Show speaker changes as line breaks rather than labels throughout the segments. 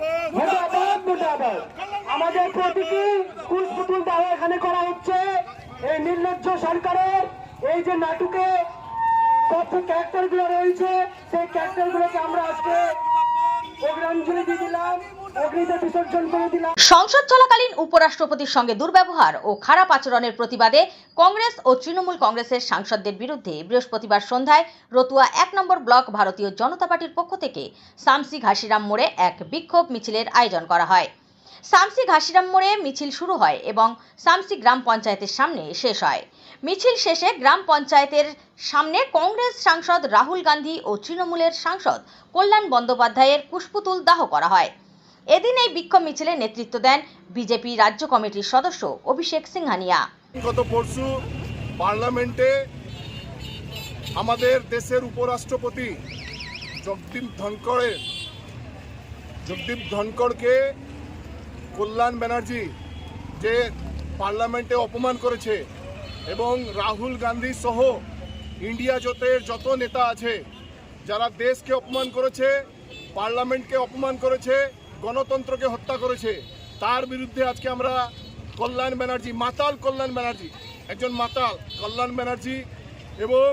মুর্দাবাদ মুর্দাবাদ। আমাদের প্রতীকী কুশপুতুল দাহ এখানে করা হচ্ছে। এই নির্লজ্জ সরকারের এই যে নাটকে কত ক্যারেক্টার গুলো রয়েছে, সেই ক্যারেক্টার গুলোকে আমরা আজকে অগ্রাঞ্জলি দিয়ে দিলাম, অগ্নিতে বিসর্জন করে দিলাম।
সংসদ চলাকালীন উপরাষ্ট্রপতির সঙ্গে দুর্ব্যবহার ও খারাপ আচরণের প্রতিবাদে কংগ্রেস ও তৃণমূল কংগ্রেসের সাংসদদের বিরুদ্ধে বৃহস্পতিবার সন্ধ্যায় রতুয়া 1 নম্বর ব্লক ভারতীয় জনতা পার্টির পক্ষ থেকে শামসি ঘাসিরাম মোড়ে এক বিক্ষোভ মিছিলের আয়োজন করা হয়। শামসি ঘাসিরাম মোড়ে মিছিল শুরু হয় এবং শামসি গ্রাম পঞ্চায়েতের সামনে শেষ হয়। মিছিল শেষে গ্রাম পঞ্চায়েতের সামনে কংগ্রেস সাংসদ রাহুল গান্ধী ও তৃণমূলের সাংসদ কল্যাণ বন্দ্যোপাধ্যায়ের কুশপুতুল দাহ করা হয়। এদিন এই বিক্ষোভ মিছিলে নেতৃত্ব দেন বিজেপি রাজ্য কমিটির সদস্য অভিষেক সিংহানিয়া।
গত পরশু পার্লামেন্টে আমাদের দেশের উপরাষ্ট্রপতি জগদীপ ধনকড়কে কল্যাণ ব্যানার্জি যে পার্লামেন্টে অপমান করেছে এবং রাহুল গান্ধী সহ ইন্ডিয়া জোটের যত নেতা আছে যারা দেশকে অপমান করেছে, পার্লামেন্টকে অপমান করেছে, গণতন্ত্রকে হত্যা করেছে, তার বিরুদ্ধে আজকে আমরা কল্যাণ ব্যানার্জি, মাতাল কল্যাণ ব্যানার্জি, একজন মাতাল কল্যাণ ব্যানার্জি এবং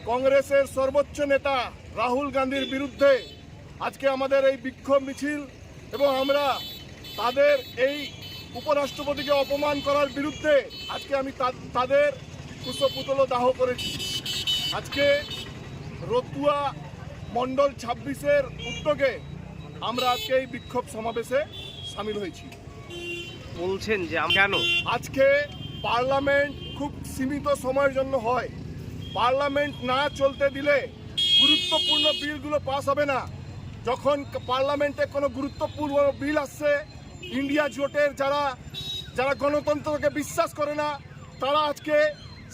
কংগ্রেসের সর্বোচ্চ নেতা রাহুল গান্ধীর বিরুদ্ধে আজকে আমাদের এই বিক্ষোভ মিছিল এবং আমরা তাদের এই উপরাষ্ট্রপতিকে অপমান করার বিরুদ্ধে আজকে আমি তাদের কুশপুতল দাহ করেছি। আজকে রতুয়া মণ্ডল 26-এর উদ্যোগে আমরা আজকে এই বিক্ষোভ সমাবেশে সামিল হয়েছি।
বলছেন যে কেন
আজকে পার্লামেন্ট খুব সীমিত সময়ের জন্য হয়, পার্লামেন্ট না চলতে দিলে গুরুত্বপূর্ণ বিলগুলো পাস হবে না। যখন পার্লামেন্টে কোনো গুরুত্বপূর্ণ বিল আসছে, ইন্ডিয়া জোটের যারা গণতন্ত্রকে বিশ্বাস করে না, তারা আজকে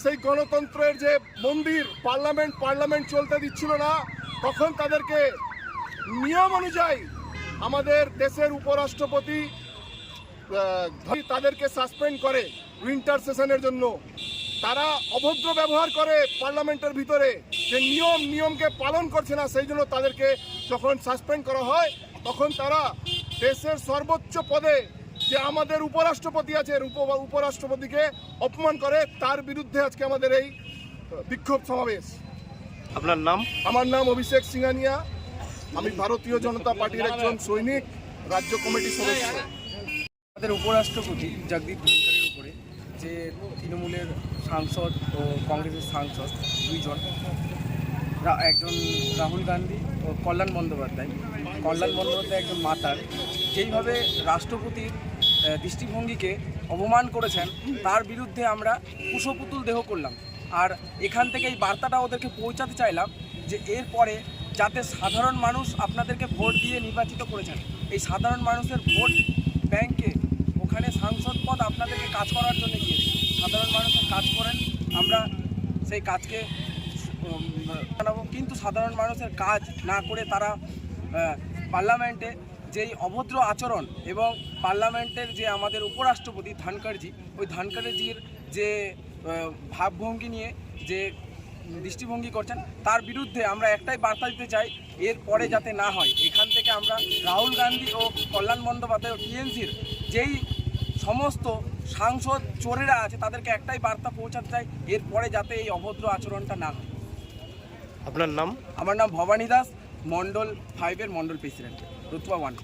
সেই গণতন্ত্রের যে মন্দির পার্লামেন্ট চলতে দিচ্ছিল না, তখন তাদেরকে নিয়ম অনুযায়ী আমাদের দেশের উপরাষ্ট্রপতি তাদেরকে সাসপেন্ড করে উইন্টার সেশনের জন্য। তারা অভদ্র ব্যবহার করে পার্লামেন্টের ভিতরে, যে নিয়মকে পালন করছে না, সেই জন্য তাদেরকে যখন সাসপেন্ড করা হয় তখন তারা দেশের সর্বোচ্চ পদে যে আমাদের উপরাষ্ট্রপতি আছে, উপরাষ্ট্রপতিকে অপমান করে। তার বিরুদ্ধে আজকে আমাদের এই বিক্ষোভ সমাবেশ।
আপনার নাম?
আমার নাম অভিষেক সিংহানিয়া, আমি ভারতীয় জনতা পার্টির একজন সৈনিক, রাজ্য কমিটির সদস্য।
আমাদের উপরাষ্ট্রপতি জগদীপ ধনকড়ের উপরে যে তৃণমূলের সাংসদ ও কংগ্রেসের সাংসদ দুইজন, একজন রাহুল গান্ধী ও কল্যাণ বন্দ্যোপাধ্যায় একজন মাতার, যেইভাবে রাষ্ট্রপতির দৃষ্টিভঙ্গিকে অপমান করেছেন তার বিরুদ্ধে আমরা কুশপুতুল দেহ করলাম। আর এখান থেকে এই বার্তাটা ওদেরকে পৌঁছাতে চাইলাম যে এরপরে যাতে সাধারণ মানুষ আপনাদেরকে ভোট দিয়ে নির্বাচিত করেছেন, এই সাধারণ মানুষের ভোট ব্যাংকে ওখানে সাংসদ পদ আপনাদেরকে কাজ করার জন্য গিয়েছে। সাধারণ মানুষের কাজ করেন, আমরা সেই কাজকে জানাবো, কিন্তু সাধারণ মানুষের কাজ না করে তারা পার্লামেন্টে যেই অভদ্র আচরণ এবং পার্লামেন্টের যে আমাদের উপরাষ্ট্রপতি ধনকড়জি, ওই ধনকড়জির যে ভাবভঙ্গি নিয়ে যে দৃষ্টিভঙ্গি করছেন, তার বিরুদ্ধে আমরা একটাই বার্তা দিতে চাই, এরপরে যাতে না হয়। এখান থেকে আমরা রাহুল গান্ধী ও কল্যাণ বন্দ্যোপাধ্যায় ও টিএমসির যেই সমস্ত সাংসদ চোরেরা আছে তাদেরকে একটাই বার্তা পৌঁছাতে চাই, এরপরে যাতে এই অভদ্র আচরণটা না হয়।
আপনার নাম?
আমার নাম ভবানী দাস, মণ্ডল 5-এর মণ্ডল প্রেসিডেন্ট, রতুয়া 1।